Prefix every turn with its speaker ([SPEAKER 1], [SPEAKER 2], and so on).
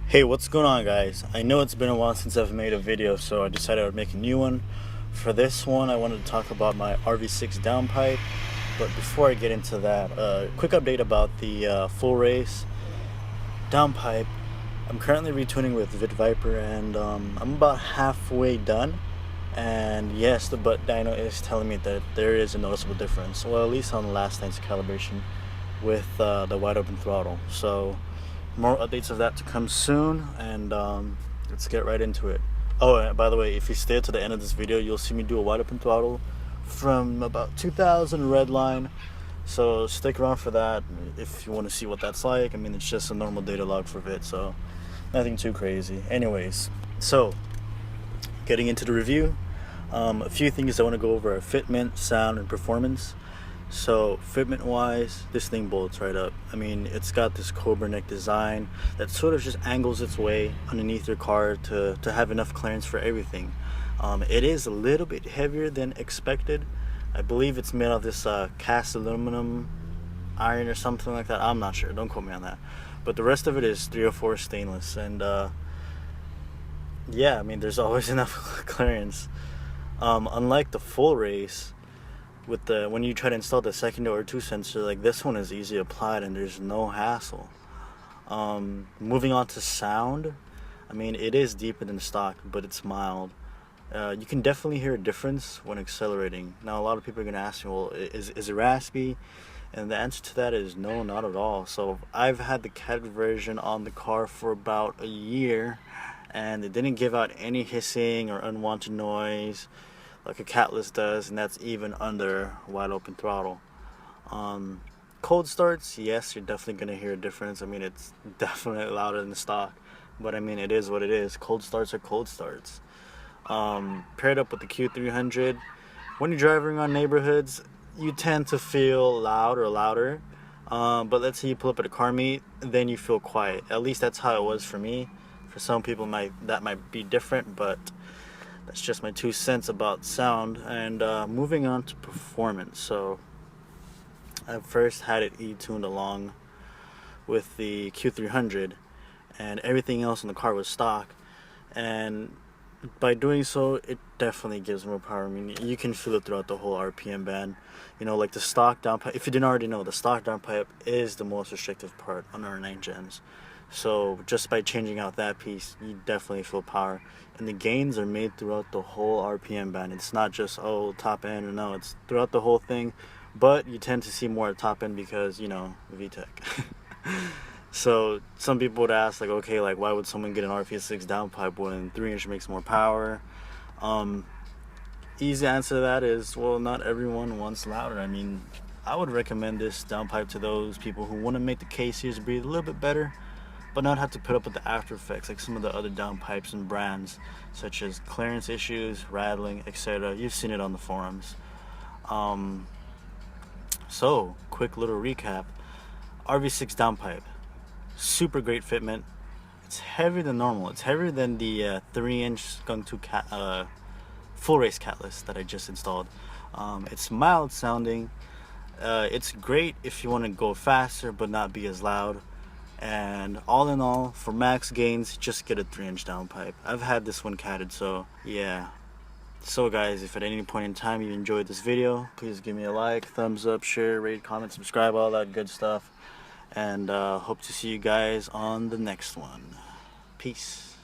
[SPEAKER 1] Hey, what's going on, guys? I know it's been a while since I've made a video, so I decided I would make a new one. For this one, I wanted to talk about my RV6 Downpipe, but before I get into that, quick update about the full race Downpipe. I'm currently retuning with Viper, and I'm about halfway done. And yes, the butt dyno is telling me that there is a noticeable difference, well, at least on last night's calibration with the wide open throttle. So more updates of that to come soon, and let's get right into it. Oh, and by the way, if you stay to the end of this video, you'll see me do a wide open throttle from about 2000 red line, so stick around for that if you want to see what that's like. I mean, it's just a normal data log for VIT, so nothing too crazy. Anyways, so getting into the review, a few things I want to go over are fitment, sound, and performance. So fitment wise, this thing bolts right up. I mean, it's got this cobra neck design that sort of just angles its way underneath your car to have enough clearance for everything. It is a little bit heavier than expected. I believe it's made of this cast aluminum iron or something like that. I'm not sure, don't quote me on that. But the rest of it is 304 stainless, and yeah, I mean, there's always enough clearance. Unlike the full race, with when you try to install the second or two sensor, like this one is easy applied and there's no hassle. Moving on to sound, I mean, it is deeper than stock, but it's mild. You can definitely hear a difference when accelerating. Now, a lot of people are going to ask me, well, is it raspy? And the answer to that is no, not at all. So I've had the cat version on the car for about a year, and it didn't give out any hissing or unwanted noise like a catless does, and that's even under wide open throttle. Cold starts, yes, you're definitely going to hear a difference. I mean, it's definitely louder than stock, but I mean, it is what it is. Cold starts are cold starts. Paired up with the Q300, when you're driving around neighborhoods, you tend to feel loud or louder, but let's say you pull up at a car meet, then you feel quiet. At least that's how it was for me. For some people that might be different, but that's just my 2 cents about sound. And moving on to performance, so I first had it E-tuned along with the Q300, and everything else in the car was stock, and by doing so, it definitely gives more power. I mean, you can feel it throughout the whole RPM band. You know, like the stock downpipe, if you didn't already know, the stock downpipe is the most restrictive part on our 9 gens. So just by changing out that piece, you definitely feel power. And the gains are made throughout the whole RPM band. It's not just, oh, top end, or no, it's throughout the whole thing. But you tend to see more at top end because, you know, VTEC. So some people would ask, like, okay, like, why would someone get an RV6 downpipe when 3-inch makes more power? Easy answer to that is, well, not everyone wants louder. I mean, I would recommend this downpipe to those people who want to make the K series breathe a little bit better, but not have to put up with the after effects like some of the other downpipes and brands, such as clearance issues, rattling, etc. You've seen it on the forums. So, quick little recap. RV6 downpipe, super great fitment. It's heavier than normal. It's heavier than the 3-inch Skunk 2 full race catless that I just installed. It's mild sounding. It's great if you want to go faster but not be as loud. And all in all, for max gains, just get a 3-inch downpipe. I've had this one catted, so yeah. So guys, if at any point in time you enjoyed this video, please give me a like, thumbs up, share, rate, comment, subscribe, all that good stuff. And hope to see you guys on the next one. Peace.